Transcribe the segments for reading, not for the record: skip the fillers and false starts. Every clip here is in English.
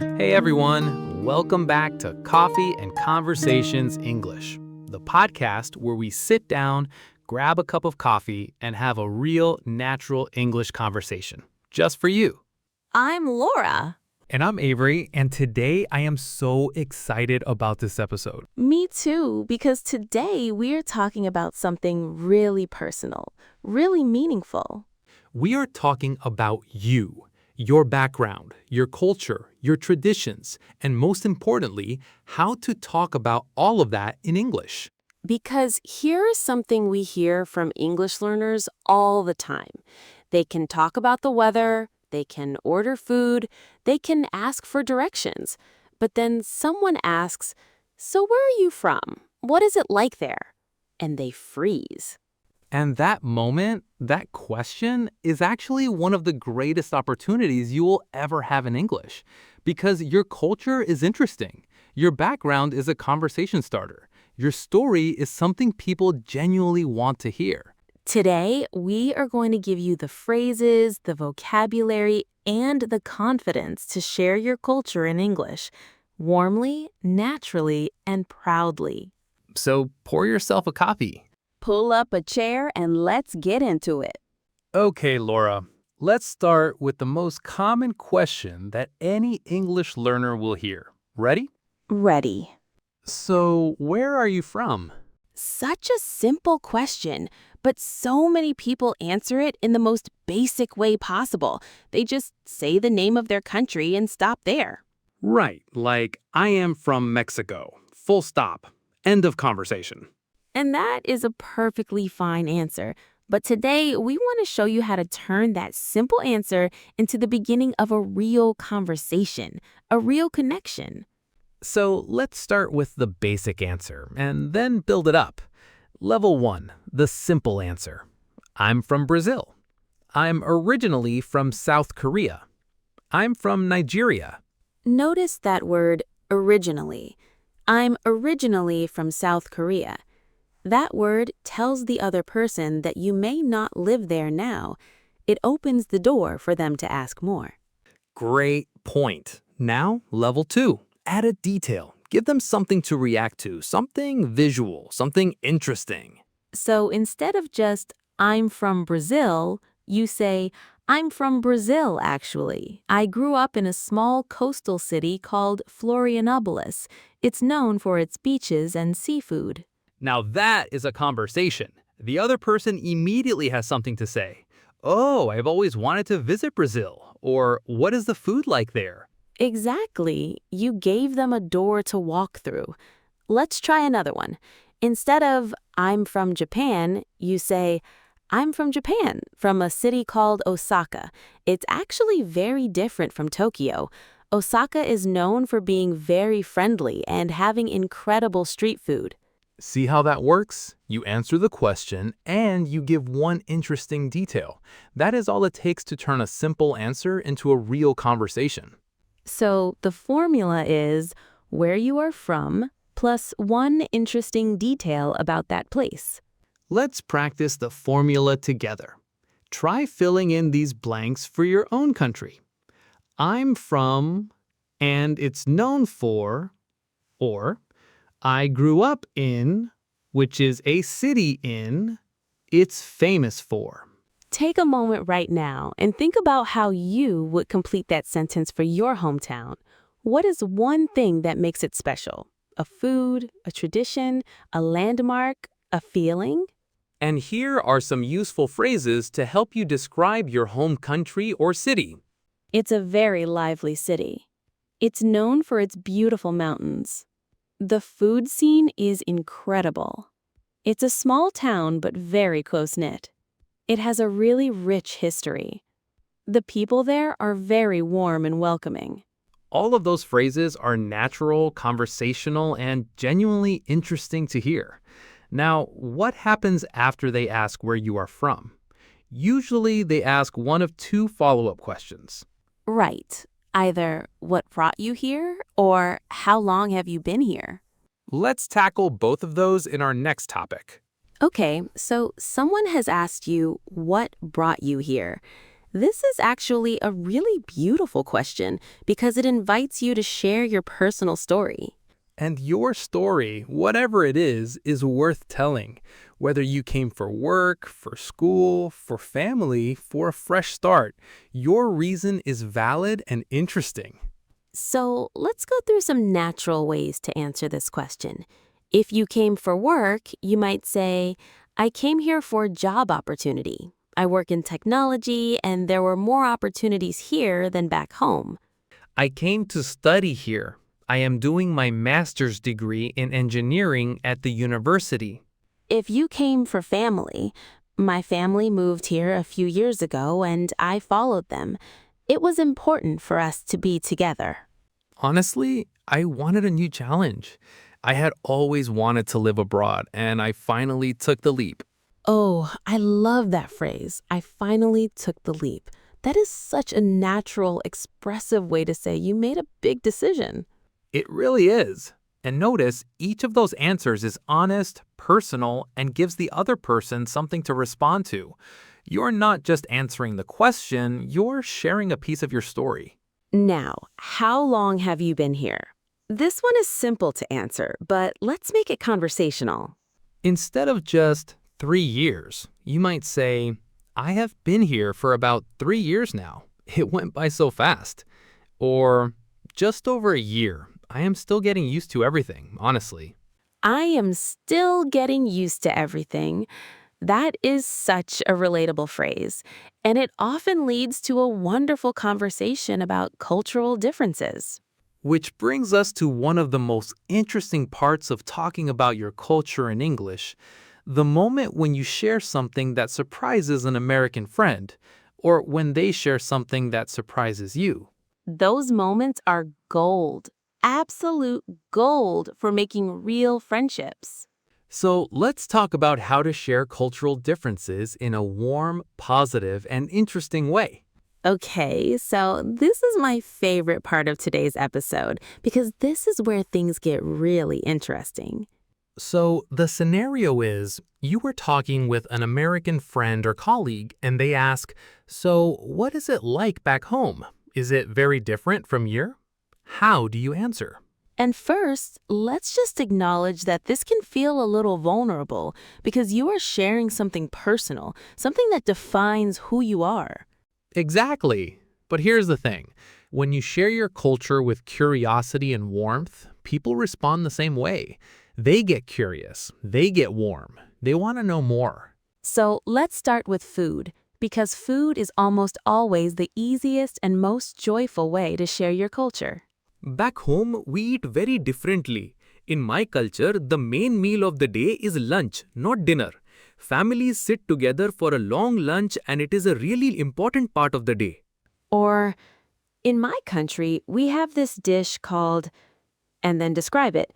Hey everyone, welcome back to Coffee and Conversations English, the podcast where we sit down, grab a cup of coffee, and have a real, natural English conversation, just for you. I'm Laura. And I'm Avery, and today I am so excited about this episode. Me too, because today we're talking about something really personal, really meaningful. We are talking about you, your background, your culture, your traditions, and most importantly, how to talk about all of that in English. Because here is something we hear from English learners all the time. They can talk about the weather, they can order food, they can ask for directions. But then someone asks, "So where are you from? What is it like there?" And they freeze. And that moment, that question, is actually one of the greatest opportunities you will ever have in English. Because your culture is interesting. Your background is a conversation starter. Your story is something people genuinely want to hear. Today, we are going to give you the phrases, the vocabulary, and the confidence to share your culture in English warmly, naturally, and proudly. So pour yourself a coffee. Pull up a chair and let's get into it. Okay, Laura, let's start with the most common question that any English learner will hear. Ready? Ready. So, where are you from? Such a simple question, but so many people answer it in the most basic way possible. They just say the name of their country and stop there. Right, like, I am from Mexico. Full stop. End of conversation. And that is a perfectly fine answer. But today, we want to show you how to turn that simple answer into the beginning of a real conversation, a real connection. So, let's start with the basic answer and then build it up. Level 1, the simple answer. I'm from Brazil. I'm originally from South Korea. I'm from Nigeria. Notice that word originally. I'm originally from South Korea. That word tells the other person that you may not live there now. It opens the door for them to ask more. Great point. Now, level 2. Add a detail. Give them something to react to, something visual, something interesting. So instead of just, "I'm from Brazil," you say, "I'm from Brazil, actually. I grew up in a small coastal city called Florianopolis. It's known for its beaches and seafood." Now that is a conversation. The other person immediately has something to say. Oh, I've always wanted to visit Brazil. Or what is the food like there? Exactly. You gave them a door to walk through. Let's try another one. Instead of, "I'm from Japan," you say, "I'm from Japan, from a city called Osaka. It's actually very different from Tokyo. Osaka is known for being very friendly and having incredible street food." See how that works? You answer the question and you give one interesting detail. That is all it takes to turn a simple answer into a real conversation. So the formula is where you are from plus one interesting detail about that place. Let's practice the formula together. Try filling in these blanks for your own country. I'm from, and it's known for, or I grew up in, which is a city in, it's famous for. Take a moment right now and think about how you would complete that sentence for your hometown. What is one thing that makes it special? A food, a tradition, a landmark, a feeling? And here are some useful phrases to help you describe your home country or city. It's a very lively city. It's known for its beautiful mountains. The food scene is incredible. It's a small town but very close-knit. It has a really rich history. The people there are very warm and welcoming. All of those phrases are natural, conversational, and genuinely interesting to hear. Now, what happens after they ask where you are from? Usually, they ask one of two follow-up questions. Right. Either what brought you here or how long have you been here? Let's tackle both of those in our next topic. Okay, so someone has asked you what brought you here. This is actually a really beautiful question because it invites you to share your personal story. And your story, whatever it is worth telling. Whether you came for work, for school, for family, for a fresh start, your reason is valid and interesting. So let's go through some natural ways to answer this question. If you came for work, you might say, I came here for a job opportunity. I work in technology, and there were more opportunities here than back home. I came to study here. I am doing my master's degree in engineering at the university. If you came for family, my family moved here a few years ago and I followed them. It was important for us to be together. Honestly, I wanted a new challenge. I had always wanted to live abroad, and I finally took the leap. Oh, I love that phrase. I finally took the leap. That is such a natural, expressive way to say you made a big decision. It really is. And notice, each of those answers is honest, personal, and gives the other person something to respond to. You're not just answering the question, you're sharing a piece of your story. Now, how long have you been here? This one is simple to answer, but let's make it conversational. Instead of just 3 years, you might say, I have been here for about 3 years now. It went by so fast. Or, just over a year. I am still getting used to everything, honestly. I am still getting used to everything. That is such a relatable phrase, and it often leads to a wonderful conversation about cultural differences. Which brings us to one of the most interesting parts of talking about your culture in English, the moment when you share something that surprises an American friend, or when they share something that surprises you. Those moments are gold, absolute gold for making real friendships. So let's talk about how to share cultural differences in a warm, positive, and interesting way. Okay, so this is my favorite part of today's episode because this is where things get really interesting. So the scenario is, you were talking with an American friend or colleague and they ask, so what is it like back home? Is it very different from here? How do you answer? And first, let's just acknowledge that this can feel a little vulnerable because you are sharing something personal, something that defines who you are. Exactly. But here's the thing. When you share your culture with curiosity and warmth, people respond the same way. They get curious. They get warm. They want to know more. So let's start with food, because food is almost always the easiest and most joyful way to share your culture. Back home, we eat very differently. In my culture, the main meal of the day is lunch, not dinner. Families sit together for a long lunch and it is a really important part of the day. Or, in my country, we have this dish called, and then describe it.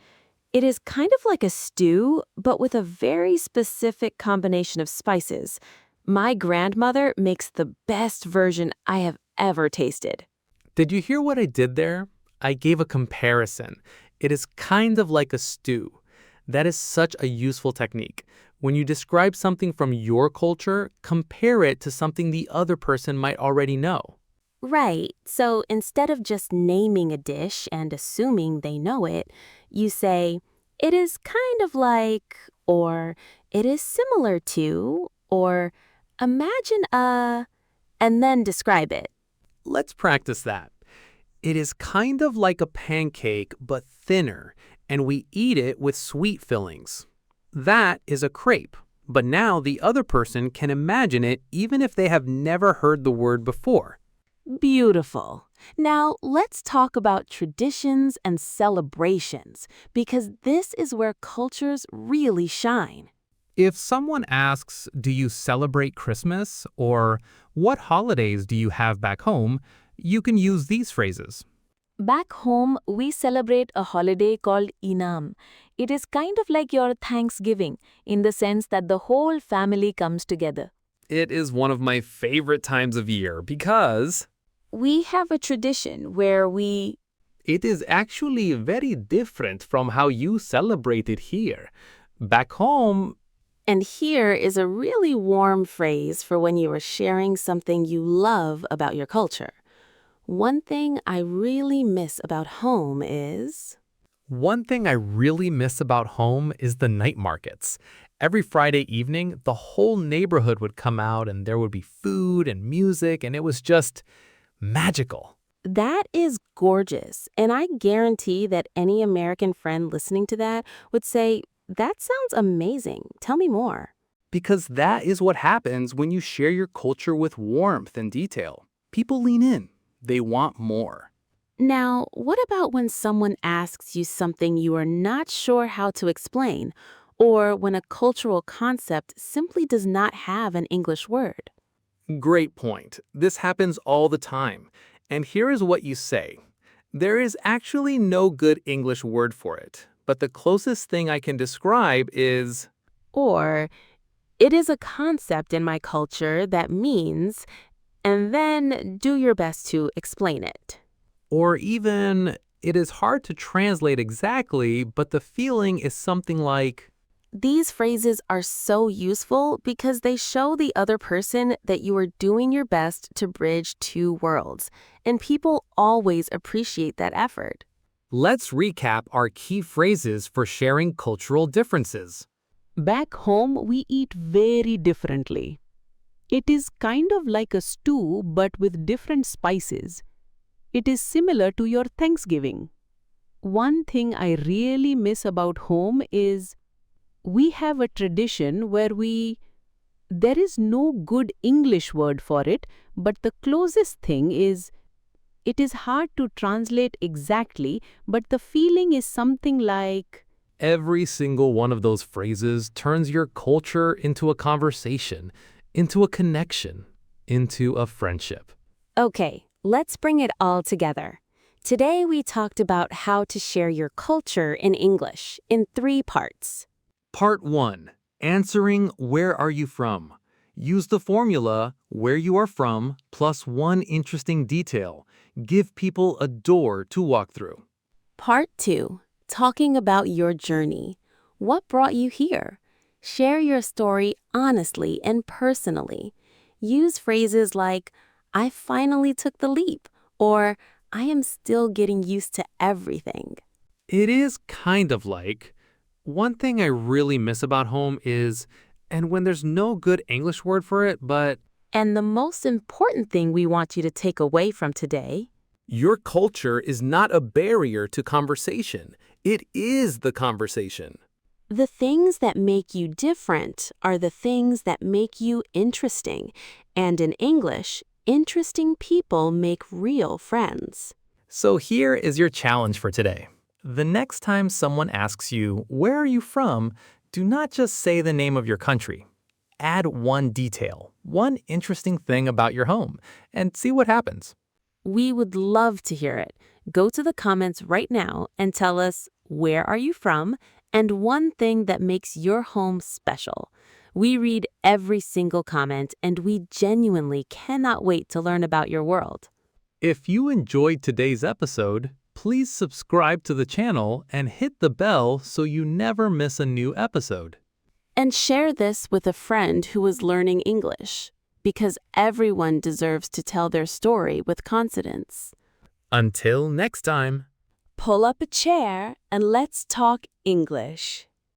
It is kind of like a stew, but with a very specific combination of spices. My grandmother makes the best version I have ever tasted. Did you hear what I did there? I gave a comparison. It is kind of like a stew. That is such a useful technique. When you describe something from your culture, compare it to something the other person might already know. Right, so instead of just naming a dish and assuming they know it, you say, it is kind of like, or it is similar to, or imagine a, and then describe it. Let's practice that. It is kind of like a pancake, but thinner, and we eat it with sweet fillings. That is a crepe, but now the other person can imagine it even if they have never heard the word before. Beautiful. Now let's talk about traditions and celebrations, because this is where cultures really shine. If someone asks, do you celebrate Christmas? Or what holidays do you have back home? You can use these phrases. Back home, we celebrate a holiday called Inam. It is kind of like your Thanksgiving, in the sense that the whole family comes together. It is one of my favorite times of year because We have a tradition where we... it is actually very different from how you celebrate it here. Back home, And here is a really warm phrase for when you are sharing something you love about your culture. One thing I really miss about home is... One thing I really miss about home is the night markets. Every Friday evening, the whole neighborhood would come out and there would be food and music, and it was just magical. That is gorgeous, and I guarantee that any American friend listening to that would say, "That sounds amazing. Tell me more." Because that is what happens when you share your culture with warmth and detail. People lean in. They want more. Now, what about when someone asks you something you are not sure how to explain, or when a cultural concept simply does not have an English word? Great point. This happens all the time. And here is what you say. There is actually no good English word for it, but the closest thing I can describe is... Or, it is a concept in my culture that means, and then do your best to explain it. Or even, it is hard to translate exactly, but the feeling is something like, These phrases are so useful because they show the other person that you are doing your best to bridge two worlds, and people always appreciate that effort. let's recap our key phrases for sharing cultural differences. Back home, we eat very differently. It is kind of like a stew but with different spices. It is similar to your Thanksgiving. One thing I really miss about home is we have a tradition where there is no good English word for it, but the closest thing is, it is hard to translate exactly, but the feeling is something like, Every single one of those phrases turns your culture into a conversation, into a connection, into a friendship. Okay, let's bring it all together. Today we talked about how to share your culture in English in 3 parts. Part 1. Answering where are you from? Use the formula where you are from plus one interesting detail. Give people a door to walk through. Part 2. Talking about your journey. What brought you here? Share your story honestly and personally. Use phrases like, I finally took the leap, or I am still getting used to everything. It is kind of like, one thing I really miss about home is, and when there's no good English word for it, but And the most important thing we want you to take away from today, your culture is not a barrier to conversation. It is the conversation. the things that make you different are the things that make you interesting. And in English, interesting people make real friends. So here is your challenge for today. The next time someone asks you, where are you from? Do not just say the name of your country. Add one detail, one interesting thing about your home, and see what happens. We would love to hear it. Go to the comments right now and tell us, where are you from, and one thing that makes your home special. We read every single comment, and we genuinely cannot wait to learn about your world. If you enjoyed today's episode, please subscribe to the channel and hit the bell so you never miss a new episode. And share this with a friend who is learning English, because everyone deserves to tell their story with confidence. Until next time. Pull up a chair and let's talk English.